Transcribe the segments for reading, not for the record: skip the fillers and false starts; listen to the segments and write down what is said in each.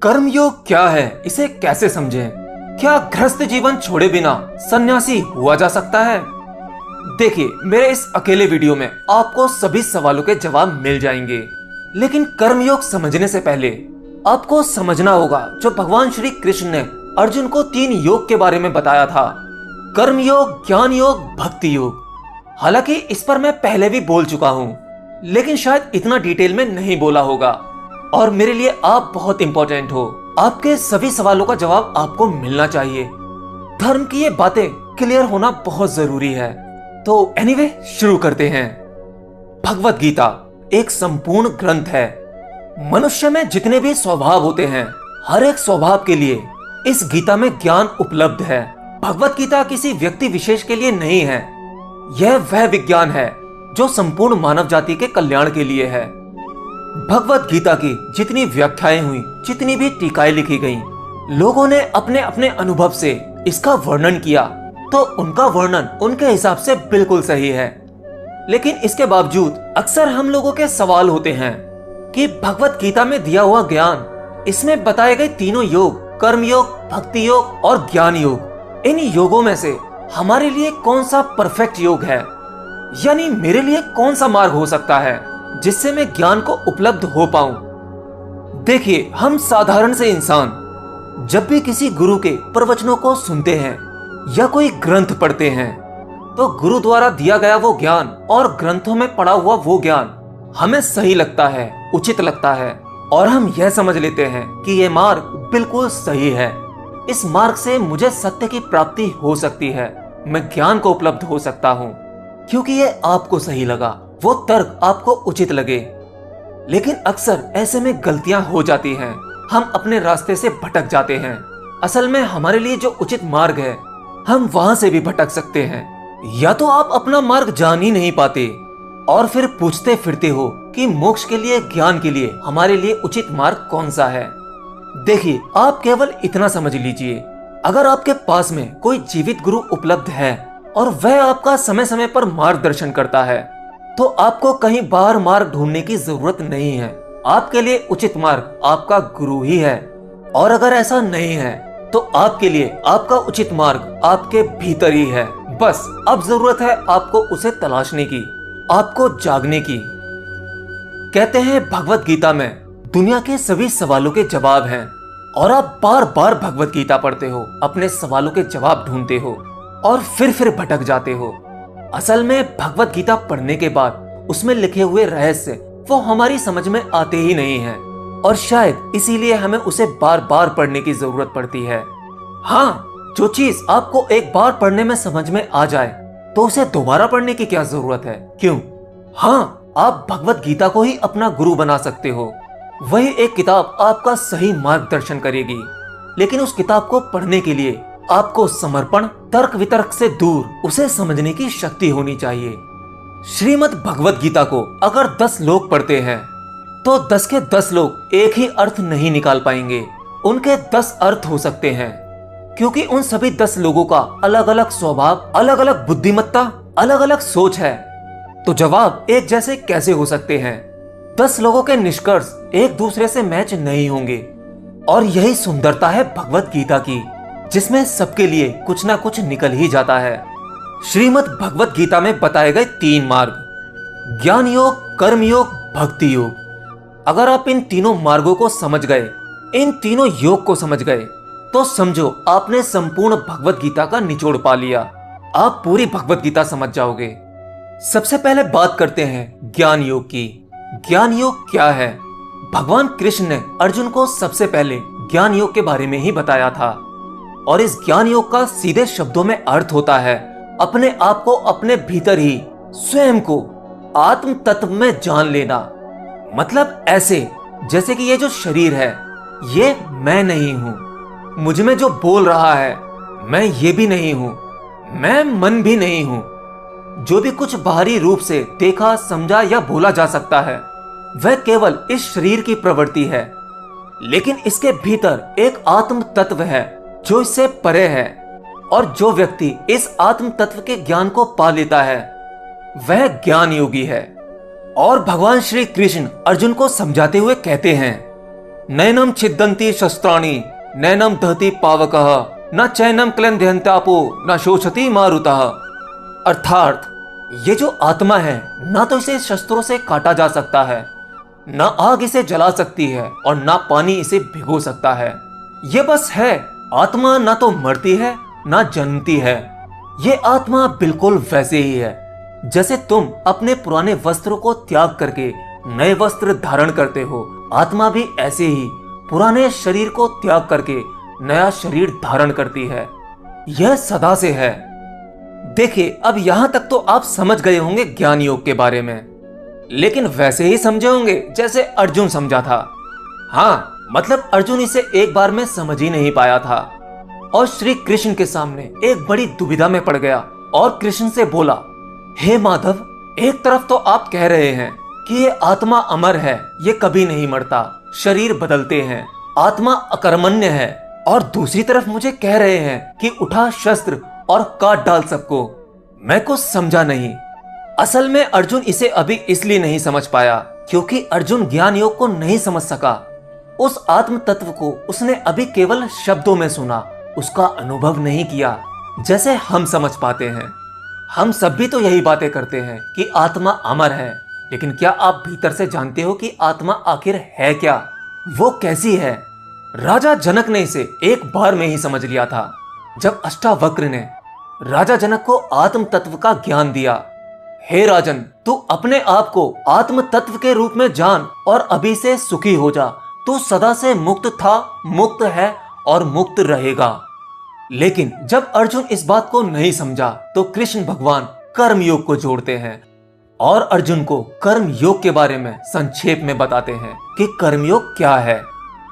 कर्मयोग क्या है, इसे कैसे समझें? क्या गृहस्थ जीवन छोड़े बिना सन्यासी हुआ जा सकता है? देखिए, मेरे इस अकेले वीडियो में आपको सभी सवालों के जवाब मिल जाएंगे। लेकिन कर्मयोग समझने से पहले आपको समझना होगा जो भगवान श्री कृष्ण ने अर्जुन को 3 योग के बारे में बताया था: कर्मयोग, ज्ञान योग, भक्ति योग। हालांकि इस पर मैं पहले भी बोल चुका हूं, लेकिन शायद इतना डिटेल में नहीं बोला होगा। और मेरे लिए आप बहुत इंपॉर्टेंट हो, आपके सभी सवालों का जवाब आपको मिलना चाहिए। धर्म की ये बातें क्लियर होना बहुत जरूरी है। तो एनीवे, शुरू करते हैं। भगवत गीता एक संपूर्ण ग्रंथ है। मनुष्य में जितने भी स्वभाव होते हैं, हर एक स्वभाव के लिए इस गीता में ज्ञान उपलब्ध है। भगवत गीता किसी व्यक्ति विशेष के लिए नहीं है, यह वह विज्ञान है जो संपूर्ण मानव जाति के कल्याण के लिए है। भगवत गीता की जितनी व्याख्याएं हुई, जितनी भी टीकाएं लिखी गईं, लोगों ने अपने अपने अनुभव से इसका वर्णन किया, तो उनका वर्णन उनके हिसाब से बिल्कुल सही है। लेकिन इसके बावजूद अक्सर हम लोगों के सवाल होते हैं कि भगवत गीता में दिया हुआ ज्ञान, इसमें बताए गए तीनों योग, कर्म योग, भक्ति योग और ज्ञान योग, इन योगों में से हमारे लिए कौन सा परफेक्ट योग है? यानी मेरे लिए कौन सा मार्ग हो सकता है जिससे मैं ज्ञान को उपलब्ध हो पाऊं? देखिए, हम साधारण से इंसान जब भी किसी गुरु के प्रवचनों को सुनते हैं या कोई ग्रंथ पढ़ते हैं, तो गुरु द्वारा दिया गया वो ज्ञान और ग्रंथों में पढ़ा हुआ वो ज्ञान हमें सही लगता है, उचित लगता है, और हम यह समझ लेते हैं कि ये मार्ग बिल्कुल सही है। इस मार्ग से मुझे सत्य की प्राप्ति हो सकती है, मैं ज्ञान को उपलब्ध हो सकता हूँ, क्योंकि ये आपको सही लगा, वो तर्क आपको उचित लगे। लेकिन अक्सर ऐसे में गलतियां हो जाती हैं, हम अपने रास्ते से भटक जाते हैं। असल में हमारे लिए जो उचित मार्ग है, हम वहां से भी भटक सकते हैं। या तो आप अपना मार्ग जान ही नहीं पाते और फिर पूछते फिरते हो कि मोक्ष के लिए, ज्ञान के लिए हमारे लिए उचित मार्ग कौन सा है। देखिए, आप केवल इतना समझ लीजिए, अगर आपके पास में कोई जीवित गुरु उपलब्ध है और वह आपका समय समय पर मार्गदर्शन करता है, तो आपको कहीं बाहर मार्ग ढूंढने की जरूरत नहीं है। आपके लिए उचित मार्ग आपका गुरु ही है। और अगर ऐसा नहीं है, तो आपके लिए आपका उचित मार्ग आपके भीतर ही है। बस अब जरूरत है आपको उसे तलाशने की, आपको जागने की। कहते हैं भगवत गीता में दुनिया के सभी सवालों के जवाब हैं, और आप बार बार भगवत गीता पढ़ते हो, अपने सवालों के जवाब ढूंढते हो और फिर भटक जाते हो। असल में भगवत गीता पढ़ने के बाद उसमें लिखे हुए रहस्य वो हमारी समझ में आते ही नहीं हैं, और शायद इसीलिए हमें उसे बार बार पढ़ने की जरूरत पड़ती है। हाँ, जो चीज आपको एक बार पढ़ने में समझ में आ जाए, तो उसे दोबारा पढ़ने की क्या जरूरत है? क्यों? हाँ, आप भगवत गीता को ही अपना गुरु बना सकते हो। वही एक किताब आपका सही मार्गदर्शन करेगी। लेकिन उस किताब को पढ़ने के लिए आपको समर्पण, तर्क वितर्क से दूर उसे समझने की शक्ति होनी चाहिए। श्रीमद् भगवत गीता को अगर 10 लोग पढ़ते हैं, तो 10 के 10 लोग एक ही अर्थ नहीं निकाल पाएंगे। उनके 10 अर्थ हो सकते हैं, क्योंकि उन सभी 10 लोगों का अलग अलग स्वभाव, अलग अलग बुद्धिमत्ता, अलग अलग सोच है। तो जवाब एक जैसे कैसे हो सकते हैं? 10 लोगों के निष्कर्ष एक दूसरे से मैच नहीं होंगे। और यही सुंदरता है भगवत गीता की, जिसमें सबके लिए कुछ ना कुछ निकल ही जाता है। श्रीमद् भगवत गीता में बताए गए 3 मार्ग, ज्ञान योग, कर्म योग, भक्ति योग। अगर आप इन तीनों मार्गों को समझ गए, इन तीनों योग को समझ गए, तो समझो आपने संपूर्ण भगवत गीता का निचोड़ पा लिया। आप पूरी भगवत गीता समझ जाओगे। सबसे पहले बात करते हैं ज्ञान योग की। ज्ञान योग क्या है? भगवान कृष्ण ने अर्जुन को सबसे पहले ज्ञान योग के बारे में ही बताया था, और इस ज्ञान योग का सीधे शब्दों में अर्थ होता है अपने आप को अपने भीतर ही, स्वयं को आत्म तत्व में जान लेना। मतलब ऐसे जैसे कि ये जो शरीर है, ये मैं नहीं हूं, मुझ में जो बोल रहा है, मैं ये भी नहीं हूं, मैं मन भी नहीं हूं। जो भी कुछ बाहरी रूप से देखा, समझा या बोला जा सकता है, वह केवल इस शरीर की प्रवृत्ति है। लेकिन इसके भीतर एक आत्म तत्व है जो इससे परे है, और जो व्यक्ति इस आत्म तत्व के ज्ञान को पा लेता है, वह ज्ञान योगी है। और भगवान श्री कृष्ण अर्जुन को समझाते हुए कहते हैं नैनम छिद्दन्ति शस्त्राणि नैनम दहति पावकः न चैनम क्लेन्दयन्त्यापो न शोषति मारुतः। अर्थात ये जो आत्मा है ना तो इसे शस्त्रों से काटा जा सकता है, ना आग इसे जला सकती है और ना पानी इसे भिगो सकता है। ये बस है, आत्मा ना तो मरती है ना जन्मती है। ये आत्मा बिल्कुल वैसे ही है जैसे तुम अपने पुराने वस्त्रों को त्याग करके नए वस्त्र धारण करते हो। आत्मा भी ऐसे ही पुराने शरीर को त्याग करके नया शरीर धारण करती है। यह सदा से है। देखिए, अब यहां तक तो आप समझ गए होंगे ज्ञान योग के बारे में, लेकिन वैसे ही समझे होंगे जैसे अर्जुन समझा था। हाँ, मतलब अर्जुन इसे एक बार में समझ ही नहीं पाया था और श्री कृष्ण के सामने एक बड़ी दुविधा में पड़ गया और कृष्ण से बोला, हे माधव, एक तरफ तो आप कह रहे हैं कि ये आत्मा अमर है, ये कभी नहीं मरता, शरीर बदलते हैं, आत्मा अकर्मण्य है, और दूसरी तरफ मुझे कह रहे हैं कि उठा शस्त्र और काट डाल सबको। मैं कुछ समझा नहीं। असल में अर्जुन इसे अभी इसलिए नहीं समझ पाया क्योंकि अर्जुन ज्ञान योग को नहीं समझ सका। उस आत्म तत्व को उसने अभी केवल शब्दों में सुना, उसका अनुभव नहीं किया जैसे हम समझ पाते हैं। हम सब भी तो यही बातें करते हैं कि आत्मा अमर है, लेकिन क्या आप भीतर से जानते हो कि आत्मा आखिर है क्या, वो कैसी है? राजा जनक ने इसे एक बार में ही समझ लिया था जब अष्टावक्र ने राजा जनक को आत्म तत्व का ज्ञान दिया। हे राजन, तू अपने आप को आत्म तत्व के रूप में जान और अभी से सुखी हो जा। तू सदा से मुक्त था, मुक्त है और मुक्त रहेगा। लेकिन जब अर्जुन इस बात को नहीं समझा तो कृष्ण भगवान कर्म योग को जोड़ते हैं और अर्जुन को कर्म योग के बारे में संक्षेप में बताते हैं कि कर्म योग क्या है,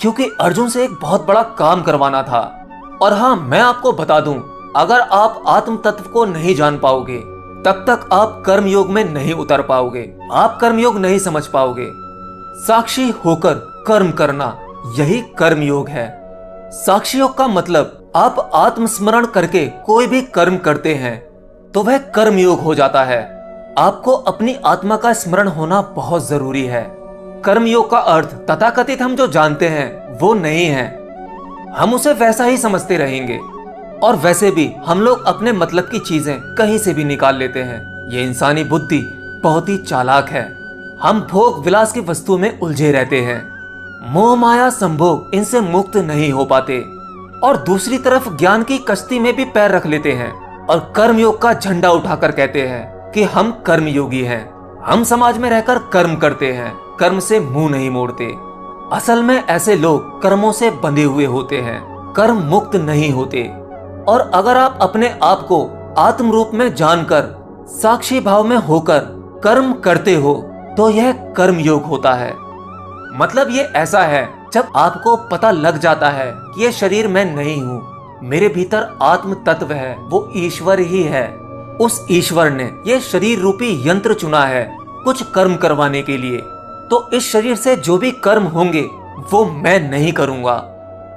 क्योंकि अर्जुन से एक बहुत बड़ा काम करवाना था। और हाँ, मैं आपको बता दूं, अगर आप आत्म तत्व को नहीं जान पाओगे तब तक आप कर्म योग में नहीं उतर पाओगे, आप कर्म योग नहीं समझ पाओगे। साक्षी होकर कर्म करना, यही कर्म योग है। साक्षी योग का मतलब आप आत्मस्मरण करके कोई भी कर्म करते हैं तो वह कर्म योग हो जाता है। आपको अपनी आत्मा का स्मरण होना बहुत जरूरी है। कर्म योग का अर्थ तथाकथित हम जो जानते हैं वो नहीं है, हम उसे वैसा ही समझते रहेंगे। और वैसे भी हम लोग अपने मतलब की चीजें कहीं से भी निकाल लेते हैं। ये इंसानी बुद्धि बहुत ही चालाक है। हम भोग विलास की वस्तु में उलझे रहते हैं, मोह माया संभोग इनसे मुक्त नहीं हो पाते, और दूसरी तरफ ज्ञान की कश्ती में भी पैर रख लेते हैं और कर्म योग का झंडा उठाकर कहते हैं कि हम कर्म योगी हैं। हम समाज में रहकर कर्म करते हैं, कर्म से मुंह नहीं मोड़ते। असल में ऐसे लोग कर्मों से बंधे हुए होते हैं, कर्म मुक्त नहीं होते। और अगर आप अपने आप को आत्म रूप में जानकर साक्षी भाव में होकर कर्म करते हो तो यह कर्म योग होता है। मतलब ये ऐसा है, जब आपको पता लग जाता है कि ये शरीर मैं नहीं हूँ, मेरे भीतर आत्म तत्व है, वो ईश्वर ही है। उस ईश्वर ने ये शरीर रूपी यंत्र चुना है कुछ कर्म करवाने के लिए, तो इस शरीर से जो भी कर्म होंगे वो मैं नहीं करूंगा,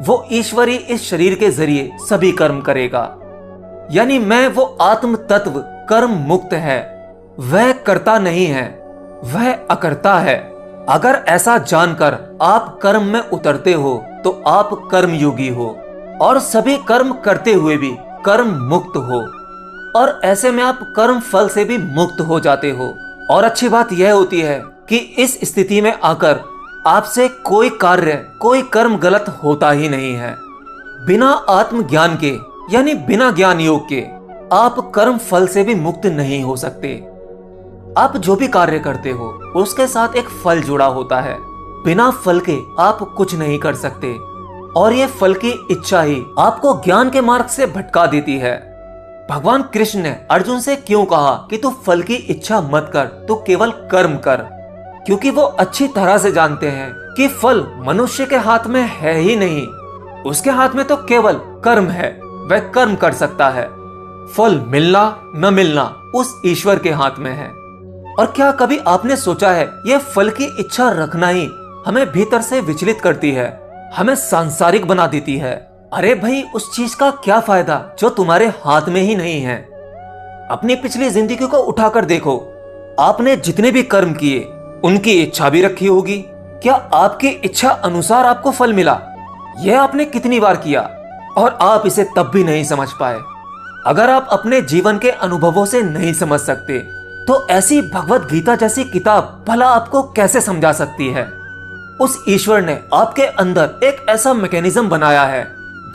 वो ईश्वर ही इस शरीर के जरिए सभी कर्म करेगा। यानी मैं वो आत्म तत्व कर्म मुक्त है, वह करता नहीं है, वह अकर्ता है। अगर ऐसा जानकर आप कर्म में उतरते हो तो आप कर्म योगी हो और सभी कर्म करते हुए भी कर्म मुक्त हो, और ऐसे में आप कर्म फल से भी मुक्त हो जाते हो। और अच्छी बात यह होती है कि इस स्थिति में आकर आपसे कोई कार्य, कोई कर्म गलत होता ही नहीं है। बिना आत्मज्ञान के यानी बिना ज्ञान योग के आप कर्म फल से भी मुक्त नहीं हो सकते। आप जो भी कार्य करते हो उसके साथ एक फल जुड़ा होता है, बिना फल के आप कुछ नहीं कर सकते, और ये फल की इच्छा ही आपको ज्ञान के मार्ग से भटका देती है। भगवान कृष्ण ने अर्जुन से क्यों कहा कि तू फल की इच्छा मत कर, तू केवल कर्म कर, क्योंकि वो अच्छी तरह से जानते हैं कि फल मनुष्य के हाथ में है ही नहीं, उसके हाथ में तो केवल कर्म है, वह कर्म कर सकता है। फल मिलना न मिलना उस ईश्वर के हाथ में है। और क्या कभी आपने सोचा है ये फल की इच्छा रखना ही हमें भीतर से विचलित करती है, हमें सांसारिक बना देती है। अरे भाई, उस चीज का क्या फायदा जो तुम्हारे हाथ में ही नहीं है। अपनी पिछली जिंदगी को उठाकर देखो, आपने जितने भी कर्म किए उनकी इच्छा भी रखी होगी, क्या आपकी इच्छा अनुसार आपको फल मिला? यह आपने कितनी बार किया और आप इसे तब भी नहीं समझ पाए? अगर आप अपने जीवन के अनुभवों से नहीं समझ सकते तो ऐसी भगवत गीता जैसी किताब भला आपको कैसे समझा सकती है? उस ईश्वर ने आपके अंदर एक ऐसा मैकेनिज्म बनाया है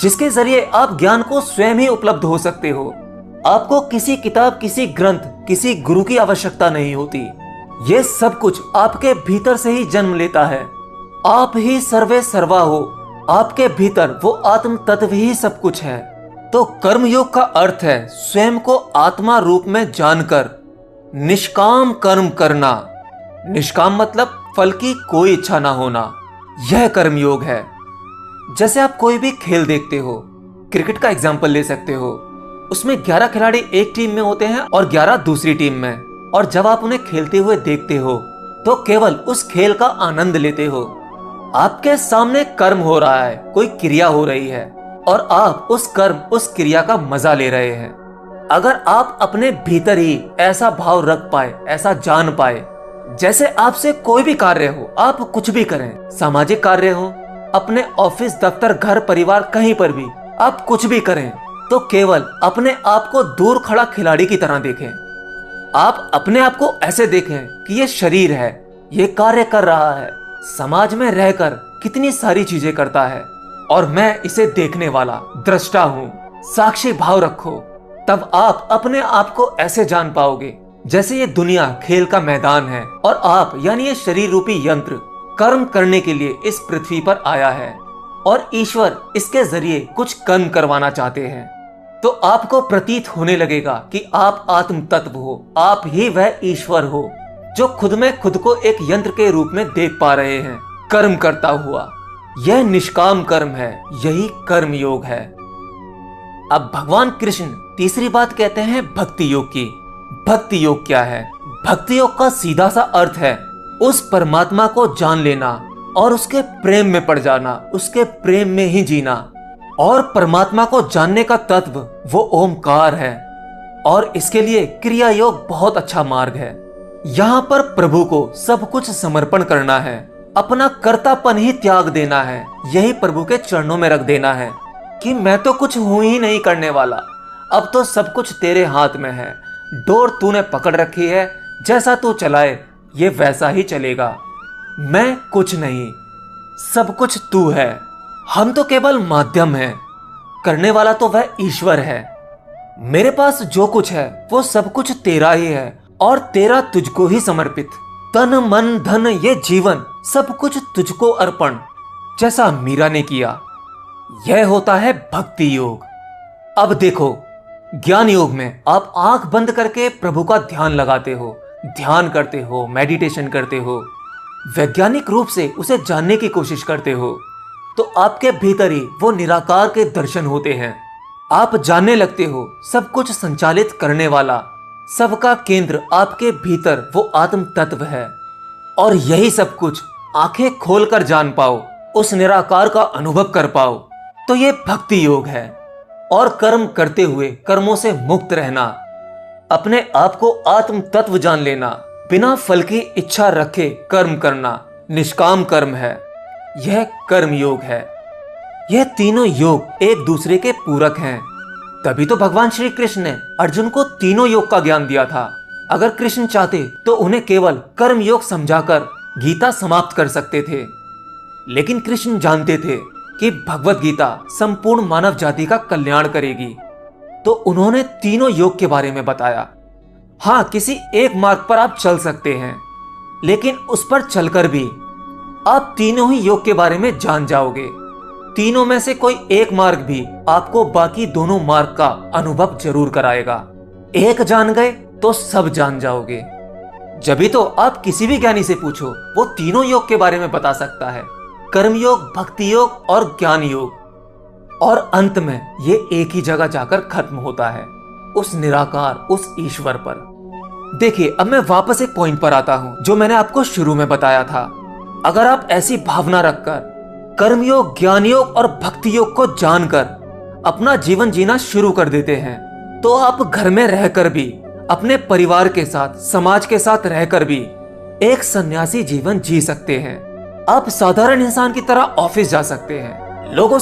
जिसके जरिए आप ज्ञान को स्वयं ही उपलब्ध हो सकते हो। आपको किसी किताब, किसी ग्रंथ, किसी गुरु की आवश्यकता नहीं होती। ये सब कुछ आपके भीतर से ही जन्म लेता है। आप ही सर्वे सर्वा हो। आपके भीतर वो आत्म तत्व ही सब कुछ है। तो कर्म योग का अर्थ है स्वयं को आत्मा रूप में जानकर निष्काम कर्म करना। निष्काम मतलब फल की कोई इच्छा ना होना। यह कर्म योग है। जैसे आप कोई भी खेल देखते हो, क्रिकेट का एग्जाम्पल ले सकते हो। उसमें 11 खिलाड़ी एक टीम में होते हैं और 11 दूसरी टीम में। और जब आप उन्हें खेलते हुए देखते हो तो केवल उस खेल का आनंद लेते हो। आपके सामने कर्म हो रहा है, कोई क्रिया हो रही है और आप उस कर्म, उस क्रिया का मजा ले रहे हैं। अगर आप अपने भीतर ही ऐसा भाव रख पाए, ऐसा जान पाए, जैसे आपसे कोई भी कार्य हो, आप कुछ भी करें, सामाजिक कार्य हो, अपने ऑफिस, दफ्तर, घर, परिवार, कहीं पर भी आप कुछ भी करें, तो केवल अपने आप को दूर खड़ा खिलाड़ी की तरह देखें। आप अपने आप को ऐसे देखें कि ये शरीर है, ये कार्य कर रहा है, समाज में रहकर कितनी सारी चीजें करता है और मैं इसे देखने वाला दृष्टा हूँ। साक्षी भाव रखो, तब आप अपने आप को ऐसे जान पाओगे जैसे ये दुनिया खेल का मैदान है और आप यानी ये शरीर रूपी यंत्र कर्म करने के लिए इस पृथ्वी पर आया है और ईश्वर इसके जरिए कुछ कर्म करवाना चाहते हैं। तो आपको प्रतीत होने लगेगा कि आप आत्म तत्व हो, आप ही वह ईश्वर हो जो खुद में खुद को एक यंत्र के रूप में देख पा रहे हैं कर्म करता हुआ। यह निष्काम कर्म है, यही कर्म योग है। अब भगवान कृष्ण तीसरी बात कहते हैं भक्ति योग की। भक्ति योग क्या है? भक्ति योग का सीधा सा अर्थ है उस परमात्मा को जान लेना और उसके प्रेम में पड़ जाना, उसके प्रेम में ही जीना। और परमात्मा को जानने का तत्व वो ओमकार है और इसके लिए क्रिया योग बहुत अच्छा मार्ग है। यहाँ पर प्रभु को सब कुछ समर्पण करना है, अपना कर्तापन ही त्याग देना है, यही प्रभु के चरणों में रख देना है कि मैं तो कुछ हूं ही नहीं करने वाला, अब तो सब कुछ तेरे हाथ में है, डोर तूने पकड़ रखी है, जैसा तू चलाए ये वैसा ही चलेगा। मैं कुछ नहीं, सब कुछ तू है, हम तो केवल माध्यम हैं, करने वाला तो वह ईश्वर है। मेरे पास जो कुछ है वो सब कुछ तेरा ही है और तेरा तुझको ही समर्पित। तन मन धन ये जीवन सब कुछ तुझको अर्पण, जैसा मीरा ने किया। यह होता है भक्ति योग। अब देखो, ज्ञान योग में आप आंख बंद करके प्रभु का ध्यान लगाते हो, ध्यान करते हो, मेडिटेशन करते हो, वैज्ञानिक रूप से उसे जानने की कोशिश करते हो, तो आपके भीतर ही वो निराकार के दर्शन होते हैं। आप जानने लगते हो सब कुछ संचालित करने वाला, सबका केंद्र आपके भीतर वो आत्म तत्व है। और यही सब कुछ आंखें खोलकर जान पाओ, उस निराकार का अनुभव कर पाओ, तो ये भक्ति योग है। और कर्म करते हुए कर्मों से मुक्त रहना, अपने आप को आत्म तत्व जान लेना, बिना फल की इच्छा रखे कर्म करना निष्काम कर्म है। यह कर्म योग है। यह तीनों योग एक दूसरे के पूरक हैं। तभी तो भगवान श्री कृष्ण ने अर्जुन को तीनों योग का ज्ञान दिया था। अगर कृष्ण चाहते तो उन्हें केवल कर्म योग समझाकर गीता समाप्त कर सकते थे, लेकिन कृष्ण जानते थे कि भगवत गीता संपूर्ण मानव जाति का कल्याण करेगी, तो उन्होंने तीनों योग के बारे में बताया। हाँ, किसी एक मार्ग पर आप चल सकते हैं, लेकिन उस पर चलकर भी आप तीनों ही योग के बारे में जान जाओगे। तीनों में से कोई एक मार्ग भी आपको बाकी दोनों मार्ग का अनुभव जरूर कराएगा। एक जान गए तो सब जान जाओगे। जब तो आप किसी भी ज्ञानी से पूछो, वो तीनों योग के बारे में बता सकता है, कर्म योग, भक्ति योग और ज्ञान योग। और अंत में ये एक ही जगह जाकर खत्म होता है, उस निराकार, उस ईश्वर पर। देखिए, अब मैं वापस एक पॉइंट पर आता हूं जो मैंने आपको शुरू में बताया था। अगर आप ऐसी भावना रखकर कर्मयोग, ज्ञान योग और भक्ति योग को जानकर अपना जीवन जीना शुरू कर देते हैं, तो आप घर में रहकर भी, अपने परिवार के साथ, समाज के साथ रहकर भी एक सन्यासी जीवन जी सकते हैं। आप साधारण इंसान की तरह ऑफिस जा सकते हैं, लोगों